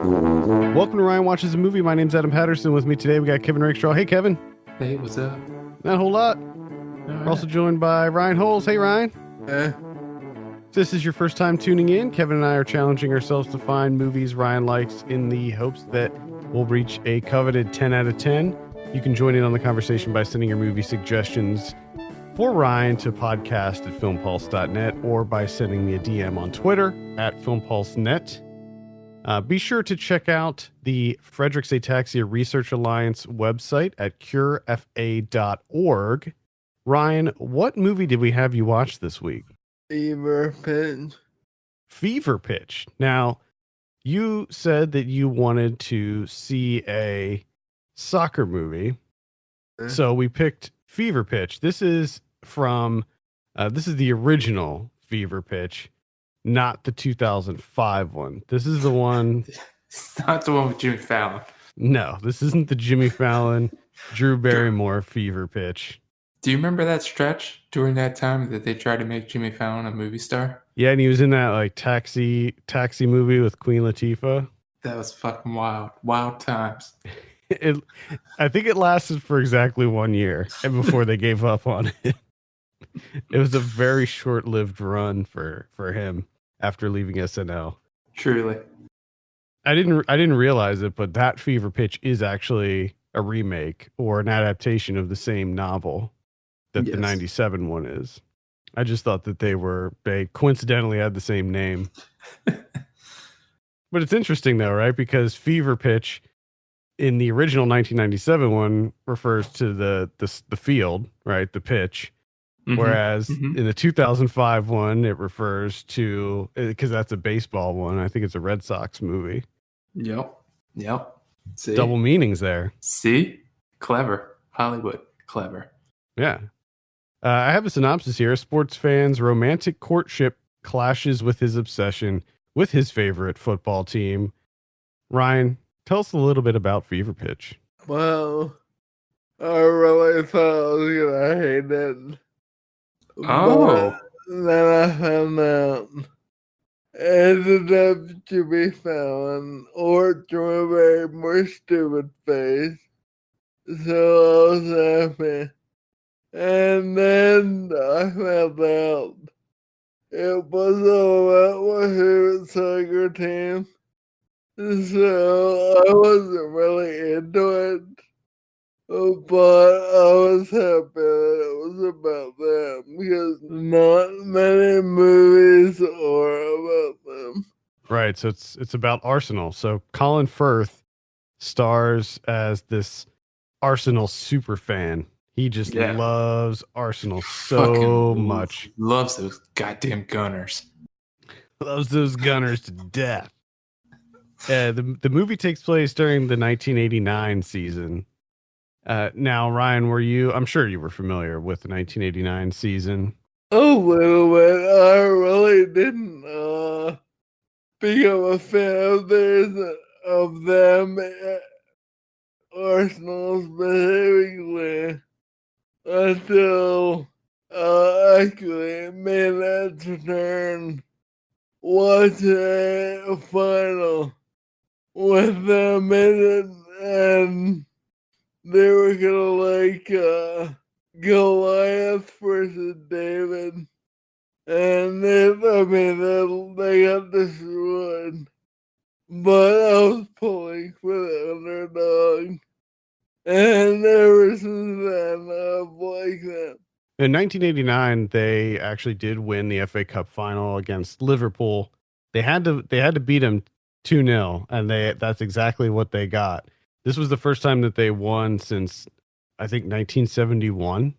Welcome to Ryan Watches a Movie. My name's Adam Patterson. With me today, we got Kevin Rakestraw. Hey, Kevin. Hey, what's up? Not a whole lot. All We're also joined by Ryan Holes. Hey, Ryan. If this is your first time tuning in, Kevin and I are challenging ourselves to find movies Ryan likes in the hopes that we'll reach a coveted 10 out of 10. You can join in on the conversation by sending your movie suggestions for Ryan to podcast@filmpulse.net or by sending me a DM on Twitter @filmpulsenet. Be sure to check out the Frederick's Ataxia Research Alliance website at curefa.org. Ryan, what movie did we have you watch this week? Fever Pitch. Fever Pitch. Now, you said that you wanted to see a soccer movie, so we picked Fever Pitch. This is from, this is the original Fever Pitch, not the 2005 one. This is the one. It's not the one with Jimmy Fallon. No, this isn't the Jimmy Fallon, Drew Barrymore Fever Pitch. Do you remember that stretch during that time that they tried to make Jimmy Fallon a movie star? Yeah, and he was in that like taxi movie with Queen Latifah. That was fucking wild. Wild times. I think it lasted for exactly 1 year and before they gave up on it. It was a very short-lived run for him after leaving SNL. Truly. I didn't realize it, but that Fever Pitch is actually a remake or an adaptation of the same novel that the 97 one is. I just thought that they coincidentally had the same name. But it's interesting though, right? Because Fever Pitch in the original 1997 one refers to the field, right? The pitch. Mm-hmm. Whereas in the 2005 one, it refers to, because that's a baseball one. I think it's a Red Sox movie. Yep. See? Double meanings there. See? Clever. Hollywood. Clever. Yeah. I have a synopsis here. A sports fan's romantic courtship clashes with his obsession with his favorite football team. Ryan, tell us a little bit about Fever Pitch. Well, I really thought I was going to hate it. Oh. But then I found out it ended up Jimmy Fallon or Drew Barrymore stupid face. So I was happy. And then I found out it was all about my favorite soccer team. So I wasn't really into it. But I was happy that it was about them because not many movies are about them. Right. So it's about Arsenal. So Colin Firth stars as this Arsenal super fan. He just loves Arsenal so much. Loves those goddamn Gunners. Loves those Gunners to death. The movie takes place during the 1989 season. Now, Ryan, I'm sure you were familiar with the 1989 season. A little bit. I really didn't become a fan of them, Arsenal specifically, until actually made that turn watching a final with them in it, and they were gonna Goliath versus David, and they got destroyed. But I was pulling for the underdog, and ever since then I've liked them. In 1989, they actually did win the FA Cup final against Liverpool. They had to beat them 2-0, and that's exactly what they got. This was the first time that they won since, I think, 1971.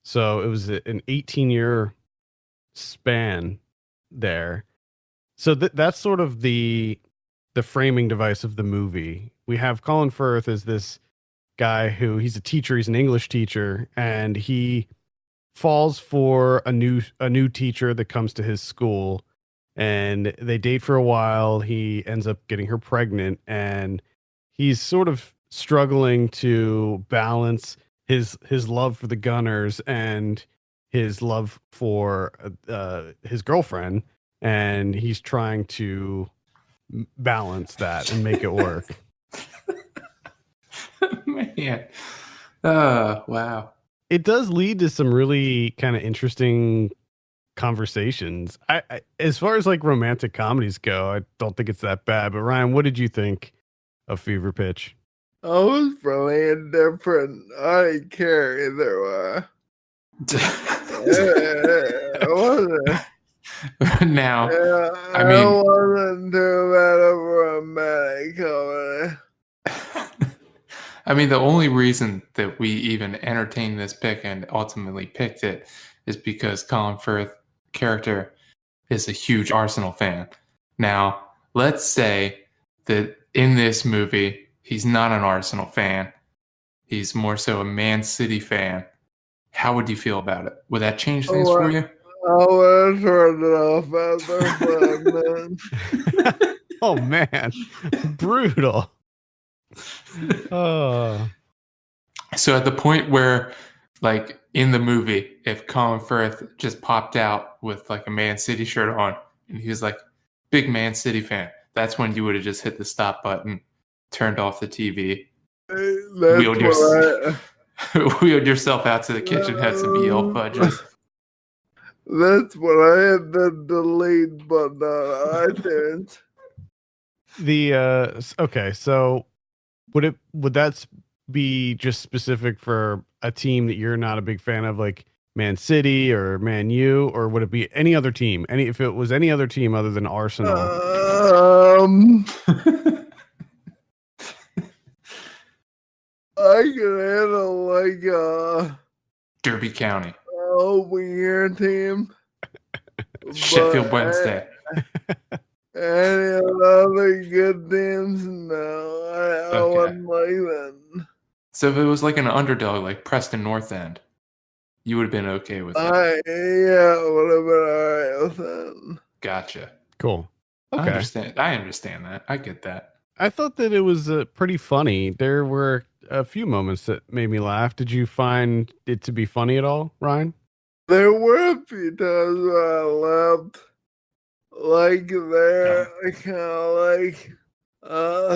So it was an 18-year span there. So that's sort of the framing device of the movie. We have Colin Firth as this guy he's a teacher. He's an English teacher, and he falls for a new teacher that comes to his school, and they date for a while. He ends up getting her pregnant, and he's sort of struggling to balance his love for the Gunners and his love for his girlfriend, and he's trying to balance that and make it work. Man. Wow. It does lead to some really kind of interesting conversations. I as far as like romantic comedies go, I don't think it's that bad. But Ryan, what did you think of Fever Pitch? I was really indifferent. I didn't care either way. It wasn't. Now, I I mean, wasn't too bad of a romantic comedy. I mean, the only reason that we even entertained this pick and ultimately picked it is because Colin Firth character is a huge Arsenal fan. Now, let's say that in this movie, he's not an Arsenal fan. He's more so a Man City fan. How would you feel about it? Would that change things for you? I would have turned it off after 5 minutes. Oh man, brutal. Oh, So at the point where, like in the movie, if Colin Firth just popped out with like a Man City shirt on and he was like, big Man City fan, that's when you would have just hit the stop button, turned off the TV, wheeled yourself out to the kitchen, had some EL fudges. That's when I hit the delete button on iTunes. Okay, so would that be just specific for a team that you're not a big fan of, like Man City or Man U, or would it be any other team? If it was any other team other than Arsenal? I can handle like Derby County, weird team, Sheffield Wednesday. Any other good teams? No, I wouldn't like that. So if it was like an underdog, like Preston North End, you would have been okay with it. Yeah, it would have been alright with that. Gotcha. Cool. Okay. I understand that. I get that. I thought that it was pretty funny. There were a few moments that made me laugh. Did you find it to be funny at all, Ryan? There were a few times where I laughed. Like they're kind of like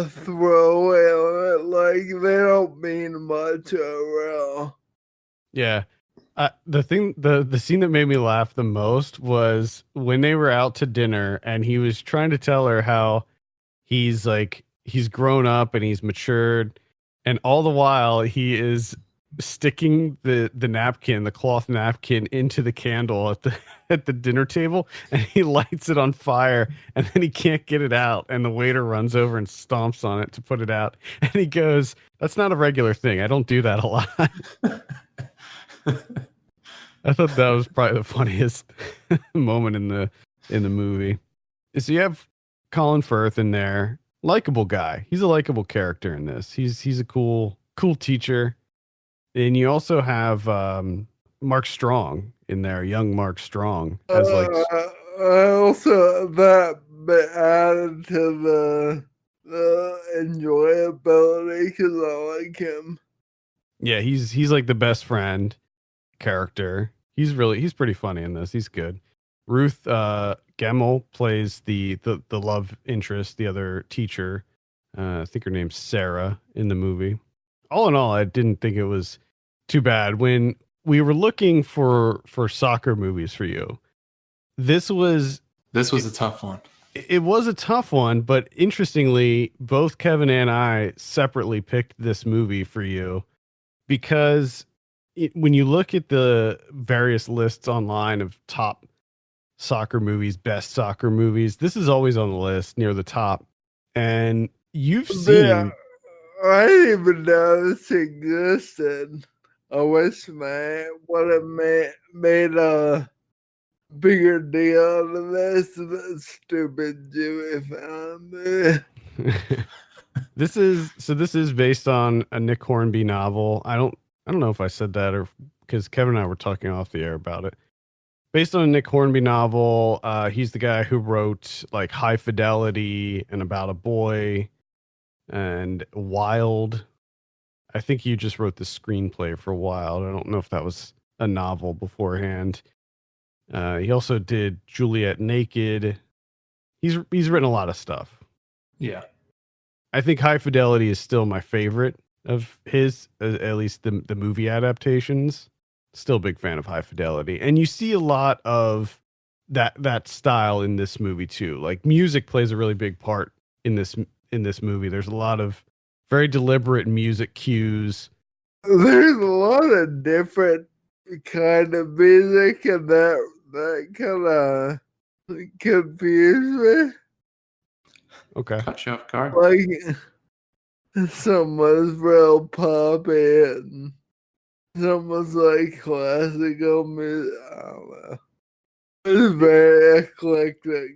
throwaway on it. Like they don't mean much overall. Yeah. The scene that made me laugh the most was when they were out to dinner and he was trying to tell her how he's grown up and he's matured, and all the while he is sticking the cloth napkin into the candle at the dinner table, and he lights it on fire, and then he can't get it out, and the waiter runs over and stomps on it to put it out, and he goes, "That's not a regular thing. I don't do that a lot." I thought that was probably the funniest moment in the movie. So you have Colin Firth in there, likable guy. He's a likable character in this. He's a cool teacher. And you also have Mark Strong in there, young Mark Strong, as like. I also that added to the enjoyability because I like him. Yeah, he's like the best friend character. He's pretty funny in this. He's good. Ruth Gemmell plays the love interest, the other teacher. I think her name's Sarah in the movie. All in all, I didn't think it was too bad. When we were looking for soccer movies for you, this was a tough one. It was a tough one, but interestingly, both Kevin and I separately picked this movie for you because when you look at the various lists online of top soccer movies, best soccer movies, this is always on the list near the top. And you've seen. Yeah, I didn't even know this existed. I wish man would have made a bigger deal out of this stupid Jimmy Fallon movie. This is based on a Nick Hornby novel. I don't know if I said that or because Kevin and I were talking off the air about it. Based on a Nick Hornby novel. He's the guy who wrote like High Fidelity and About a Boy and Wild. I think he just wrote the screenplay for Wild. I don't know if that was a novel beforehand. He also did Juliet Naked. He's written a lot of stuff. Yeah. I think High Fidelity is still my favorite of his, at least the movie adaptations. Still a big fan of High Fidelity, and you see a lot of that style in this movie too. Like music plays a really big part in this movie. There's a lot of very deliberate music cues. There's a lot of different kind of music, and that kind of confused me. Okay. Cut you off guard. Like some was real poppy, and some was like classical music. I don't know. It was very eclectic.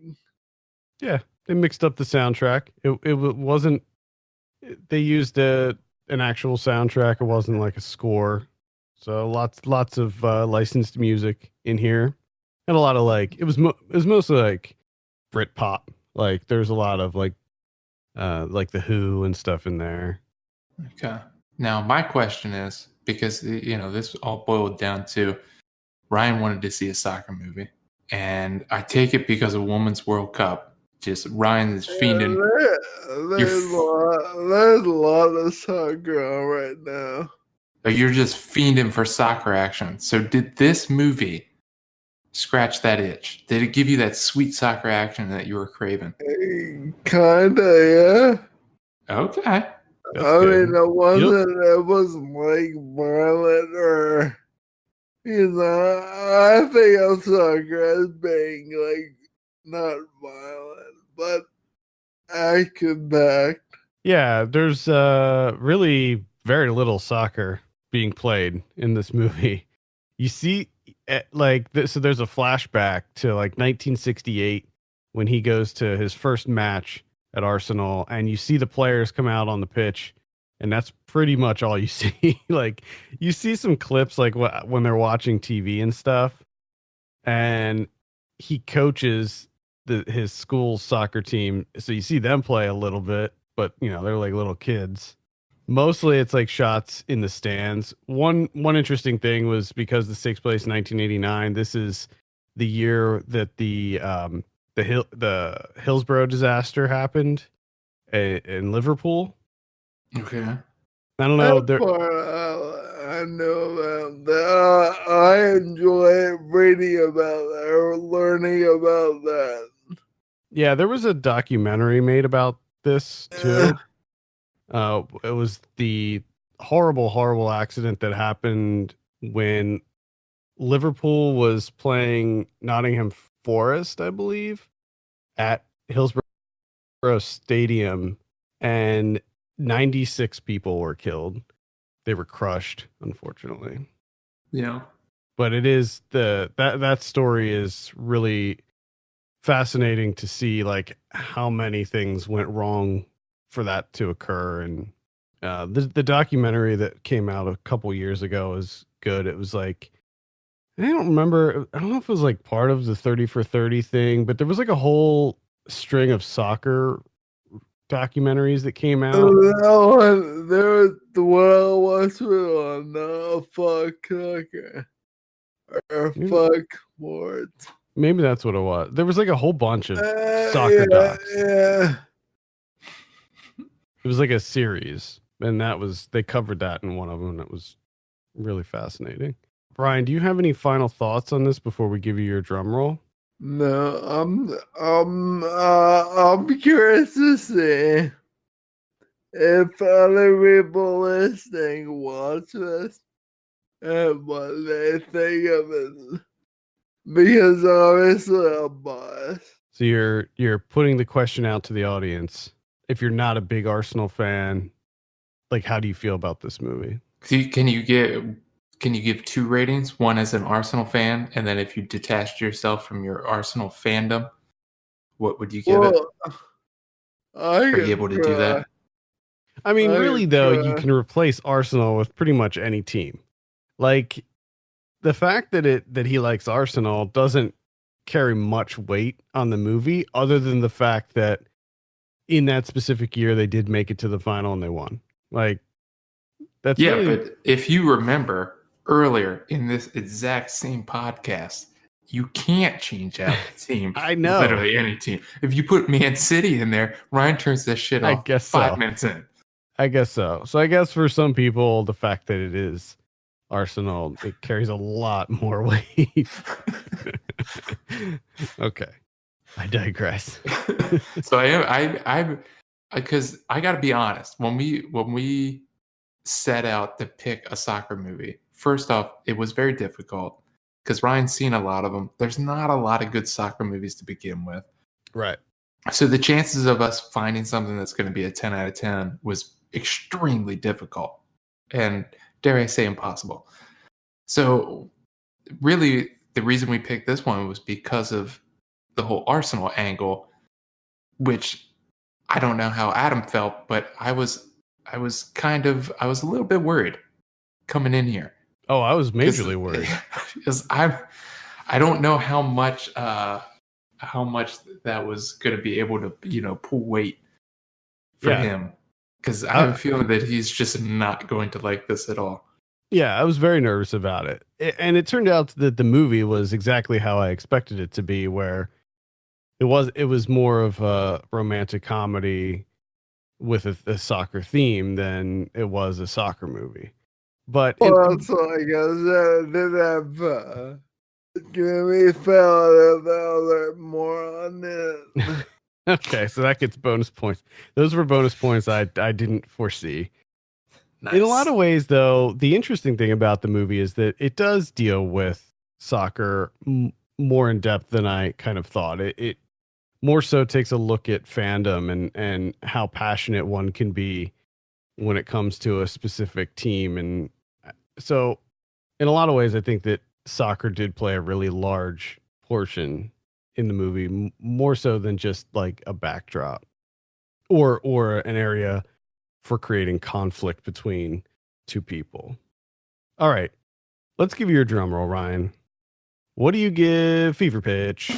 Yeah, they mixed up the soundtrack. It wasn't. They used an actual soundtrack. It wasn't like a score. So lots of licensed music in here, and a lot of like it was mostly like Britpop. Like there's a lot of like the Who and stuff in there. Okay. Now my question is, because this all boiled down to Ryan wanted to see a soccer movie, and I take it because of Women's World Cup. Just Ryan is fiending. There's a lot of soccer on right now. You're just fiending for soccer action. So did this movie scratch that itch? Did it give you that sweet soccer action that you were craving? Kinda, yeah. Okay. That's I good. mean, it wasn't like violent or, I think of soccer as being like not violent, but action-packed. Yeah, there's really very little soccer being played in this movie. You see, so there's a flashback to like 1968 when he goes to his first match at Arsenal, and you see the players come out on the pitch, and that's pretty much all you see. Like you see some clips like when they're watching TV and stuff, and he coaches his school's soccer team, so you see them play a little bit, but they're like little kids. Mostly it's like shots in the stands. One interesting thing was because this takes place in 1989. This is the year that the Hillsborough disaster happened in Liverpool. Okay. I don't know. That part, I know about that. I enjoy reading about that or learning about that. Yeah, there was a documentary made about this too. It was the horrible accident that happened when Liverpool was playing Nottingham Forest, I believe, at Hillsborough Stadium, and 96 people were killed. They were crushed, unfortunately. Yeah. But it is that story is really fascinating to see, like how many things went wrong for that to occur. And the documentary that came out a couple years ago is good. It was like, I don't remember, I don't know if it was like part of the 30 for 30 thing, but there was like a whole string of soccer documentaries that came out. That one, there was the one I watched on fuck soccer or fuck sports. Maybe that's what it was. There was like a whole bunch of soccer docs. Yeah. It was like a series, and they covered that in one of them. And it was really fascinating. Brian, do you have any final thoughts on this before we give you your drum roll? No, I'm curious to see if other people listening watch this and what they think of it, because obviously I'm biased. So you're putting the question out to the audience. If you're not a big Arsenal fan, like how do you feel about this movie? Can you give 2 ratings? One as an Arsenal fan, and then if you detached yourself from your Arsenal fandom, what would you give it? Are you able to do that? I mean, really though, you can replace Arsenal with pretty much any team. Like the fact that he likes Arsenal doesn't carry much weight on the movie, other than the fact that in that specific year they did make it to the final and they won. Like that's but if you remember earlier in this exact same podcast, you can't change out the team. I know. Literally any team. If you put Man City in there, Ryan turns that shit I off guess 5 minutes in. I guess so. So I guess for some people, the fact that it is Arsenal, it carries a lot more weight. Okay. I digress. So I because I got to be honest. When we set out to pick a soccer movie, first off, it was very difficult because Ryan's seen a lot of them. There's not a lot of good soccer movies to begin with. Right. So the chances of us finding something that's going to be a 10 out of 10 was extremely difficult and, dare I say, impossible. So really, the reason we picked this one was because of the whole Arsenal angle, which I don't know how Adam felt, but I was a little bit worried coming in here. Oh, I was majorly worried. Because I don't know how much that was going to be able to, pull weight for him. Because I have a feeling that he's just not going to like this at all. Yeah, I was very nervous about it. And it turned out that the movie was exactly how I expected it to be, where it was more of a romantic comedy with a soccer theme than it was a soccer movie. But also, like I said, I did have Jimmy Fallon about more on it. Okay, so that gets bonus points. Those were bonus points I didn't foresee. Nice. In a lot of ways, though, the interesting thing about the movie is that it does deal with soccer more in depth than I kind of thought. It more so takes a look at fandom and how passionate one can be when it comes to a specific team. And so in a lot of ways, I think that soccer did play a really large portion in the movie, more so than just like a backdrop or an area for creating conflict between two people. All right, let's give you your drum roll, Ryan. What do you give Fever Pitch?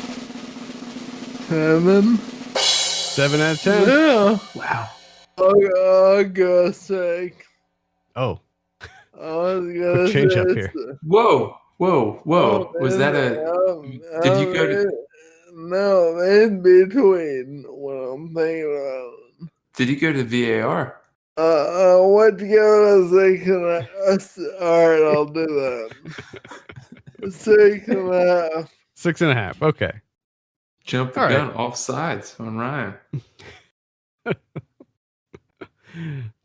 7. 7 out of 10. Yeah. Wow. Oh, God's sake. Oh, I was gonna change say up here. Whoa. Was that did you go to? No, in between what I'm thinking about. Did you go to VAR? What to go to 6.5? Alright, I'll do that. 6.5. 6.5. Okay. Jump the gun off sides on Ryan.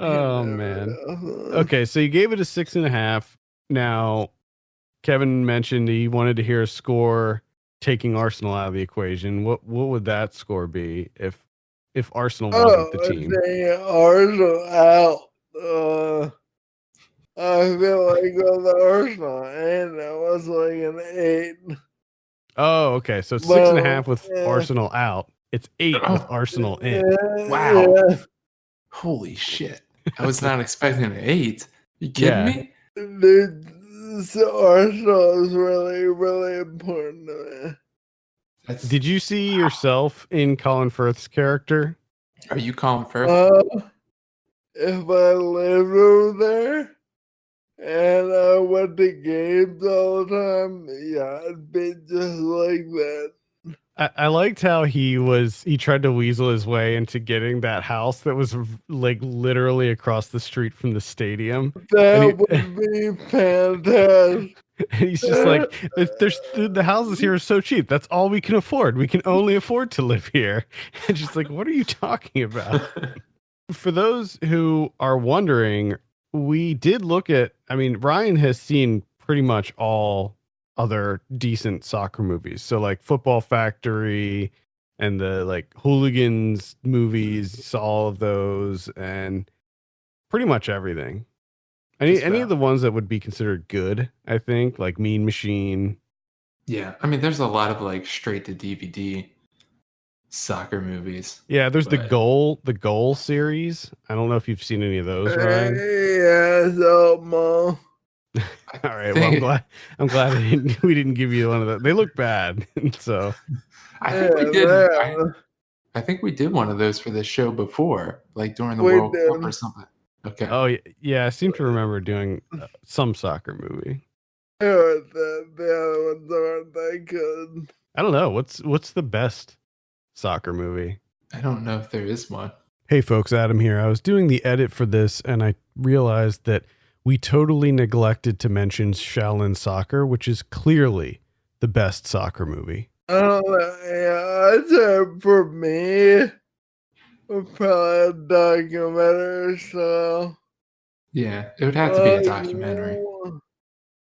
Oh man. Okay, so you gave it a 6.5. Now, Kevin mentioned he wanted to hear a score taking Arsenal out of the equation. What would that score be if Arsenal wasn't the team? Arsenal out. I feel like with Arsenal, and that was like an 8. Oh, okay. So 6.5 with Arsenal out. It's 8 with Arsenal in. Wow. Yeah. Holy shit. I was not expecting an 8. You kidding me? Arsenal is really, really important to me. Did you see yourself in Colin Firth's character? Are you Colin Firth? If I lived over there and I went to games all the time, yeah, I'd be just like that. I liked how he tried to weasel his way into getting that house that was like literally across the street from the stadium. That would be fantastic. And he's just like, the houses here are so cheap. That's all we can afford. We can only afford to live here. And just like, what are you talking about? For those who are wondering, we did look at, Ryan has seen pretty much all other decent soccer movies. So like Football Factory and the like Hooligans movies, saw all of those and pretty much everything. Any of the ones that would be considered good, I think, like Mean Machine. Yeah, there's a lot of like straight to DVD soccer movies. Yeah, there's the Goal series. I don't know if you've seen any of those, Ryan. Yeah, so Mom. All right, well, I'm glad we didn't give you one of those. They look bad, so I think we did. I think we did one of those for this show before, like during the World Cup or something. Okay. Oh yeah, I seem to remember doing some soccer movie. heard that the other ones aren't that good. I don't know. What's the best soccer movie? I don't know if there is one. Hey folks, Adam here. I was doing the edit for this and I realized that we totally neglected to mention Shaolin Soccer, which is clearly the best soccer movie. Yeah, I'd say for me, probably a documentary style. Yeah, it would have to be a documentary.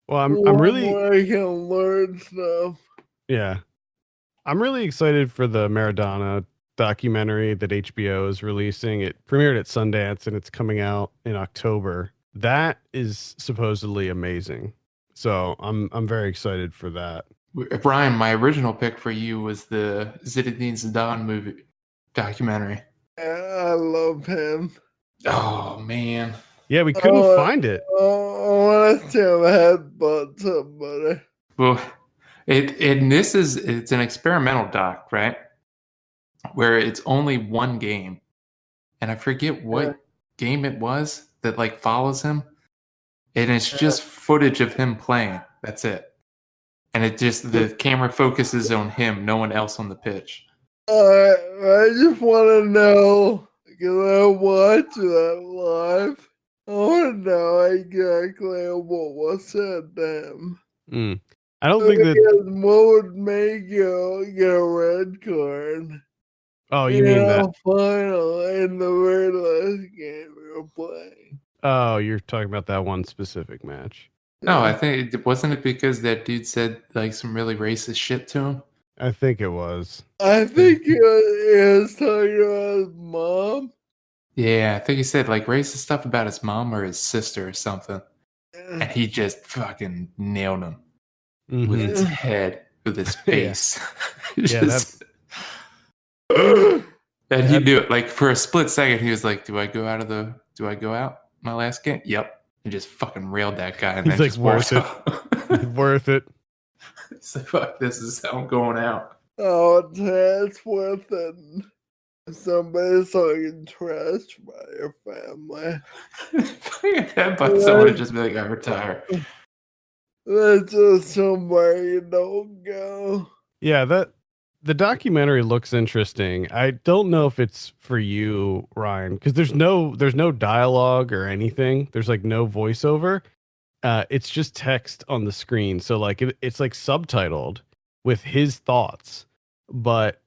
Well, I'm really where I can learn stuff. yeah. I'm really excited for the Maradona documentary that HBO is releasing. It premiered at Sundance and it's coming out in October. That is supposedly amazing. So I'm very excited for that. Brian, my original pick for you was the Zinedine Zidane movie documentary. I love him. Oh man. Yeah, we couldn't find it. I want to see him headbutt somebody. Well, it's an experimental doc, right? Where it's only one game, and I forget what game it was that like follows him, and it's just footage of him playing. That's it, and the camera focuses on him, no one else on the pitch. I just want to know because I watched that live. I want to know exactly what was said to him. I don't think that. What would make you get a red card? Oh, you mean that final in the very last game you're playing? Oh, you're talking about that one specific match. No, I think wasn't it because that dude said like some really racist shit to him? I think it was. I think he was talking about his mom. Yeah, I think he said like racist stuff about his mom or his sister or something. And he just fucking nailed him with his head, with his face. That's. And he knew it. Like for a split second, he was like, "Do I go out my last game?" Yep. And just fucking railed that guy. And he's like, worth it. Worth it. So fuck, this is how I'm going out. Oh, that's worth it. Somebody's talking trash about your family. But someone would just be like, I retire. That's just somewhere you don't go. Yeah, the documentary looks interesting. I don't know if it's for you, Ryan, because there's no dialogue or anything. There's like no voiceover. It's just text on the screen. So like it's like subtitled with his thoughts, but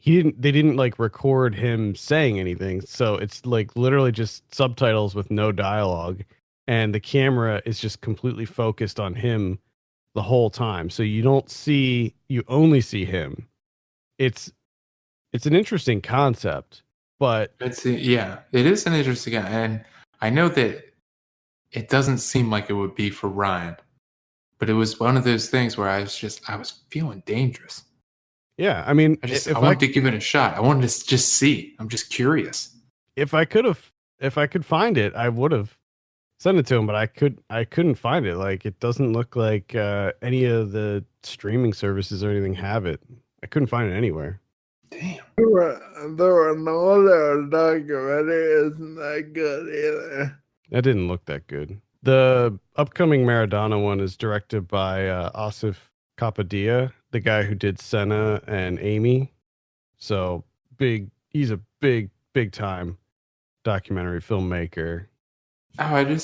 they didn't like record him saying anything. So it's like literally just subtitles with no dialogue, and the camera is just completely focused on him the whole time. So you only see him. It's an interesting concept, but it is an interesting, and I know that it doesn't seem like it would be for Ryan, but it was one of those things where I was feeling dangerous. Yeah, I mean, I wanted to give it a shot. I wanted to just see. I'm just curious. If I could find it, I would have sent it to him, but I couldn't find it. Like, it doesn't look like any of the streaming services or anything have it. I couldn't find it anywhere. Damn. There were no other documentary isn't that good either. That didn't look that good. The upcoming Maradona one is directed by Asif Kapadia, the guy who did Senna and Amy. So he's a big time documentary filmmaker. Oh,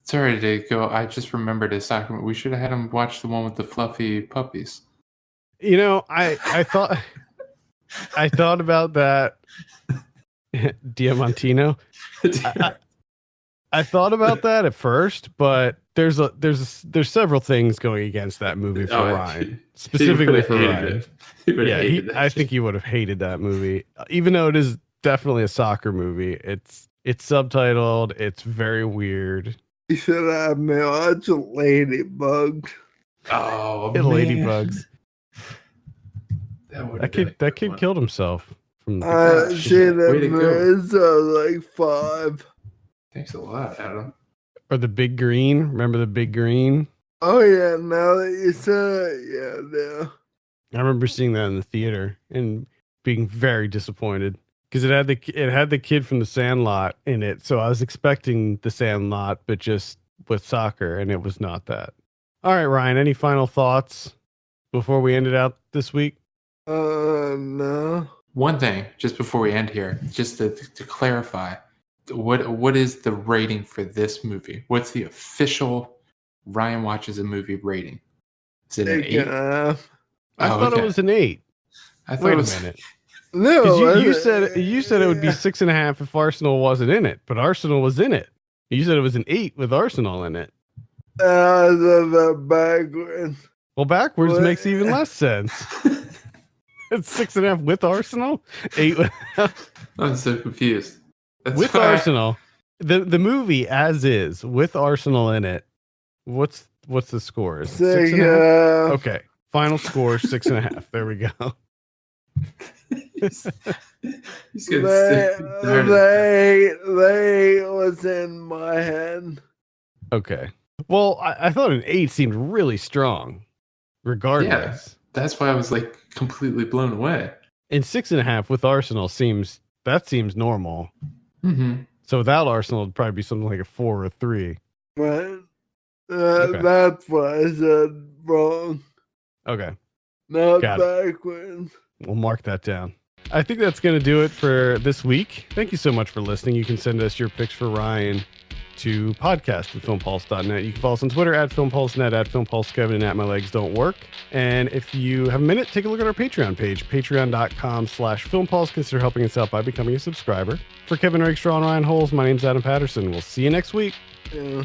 sorry to go. I just remembered his document. We should have had him watch the one with the fluffy puppies. You know, I thought I thought about that. Diamantino. I thought about that at first, but there's several things going against that movie for Ryan, specifically for Ryan. I think he would have hated that movie, even though it is definitely a soccer movie. It's subtitled. It's very weird. You should have me watch Ladybugs. Oh, Ladybugs. That kid killed himself. I seen that movie since I was like 5. Thanks a lot, Adam. Or The Big Green. Remember The Big Green? Oh yeah, now that you said it, yeah. I remember seeing that in the theater and being very disappointed because it had the kid from The Sandlot in it. So I was expecting The Sandlot, but just with soccer, and it was not that. All right, Ryan, any final thoughts before we end it out this week? No. One thing, just before we end here, just to clarify, what is the rating for this movie? What's the official Ryan Watches a Movie rating? Is it an 8? I I thought it was an 8. I thought Wait it was, a minute. No, 'Cause you said it would be 6.5 if Arsenal wasn't in it, but Arsenal was in it. You said it was an 8 with Arsenal in it. the backwards. Well, backwards What? makes even less sense. It's 6.5 with Arsenal, 8 I'm so confused. That's with why Arsenal. The movie as is with Arsenal in it. What's the score? Is it 6.5? Okay, final score 6.5. There we go. he's getting sick and tired. They was in my head. Okay. Well, I thought an 8 seemed really strong. Regardless, That's why I was like completely blown away. and 6.5 with Arsenal seems normal. Mm-hmm. So without Arsenal, it'd probably be something like a 4 or 3. But Okay. that's what I said wrong. Okay, Not Got it. backwards. we'll mark that down. I think that's going to do it for this week. Thank you so much for listening. You can send us your picks for Ryan to podcast@filmpulse.net. You can follow us on Twitter @filmpulsenet, @filmpulsekevin, and @mylegsdon'twork. And if you have a minute, take a look at our Patreon page, patreon.com/filmpulse. Consider helping us out by becoming a subscriber. For Kevin Rakestraw and Ryan Holes, my name's Adam Patterson. We'll see you next week. Yeah.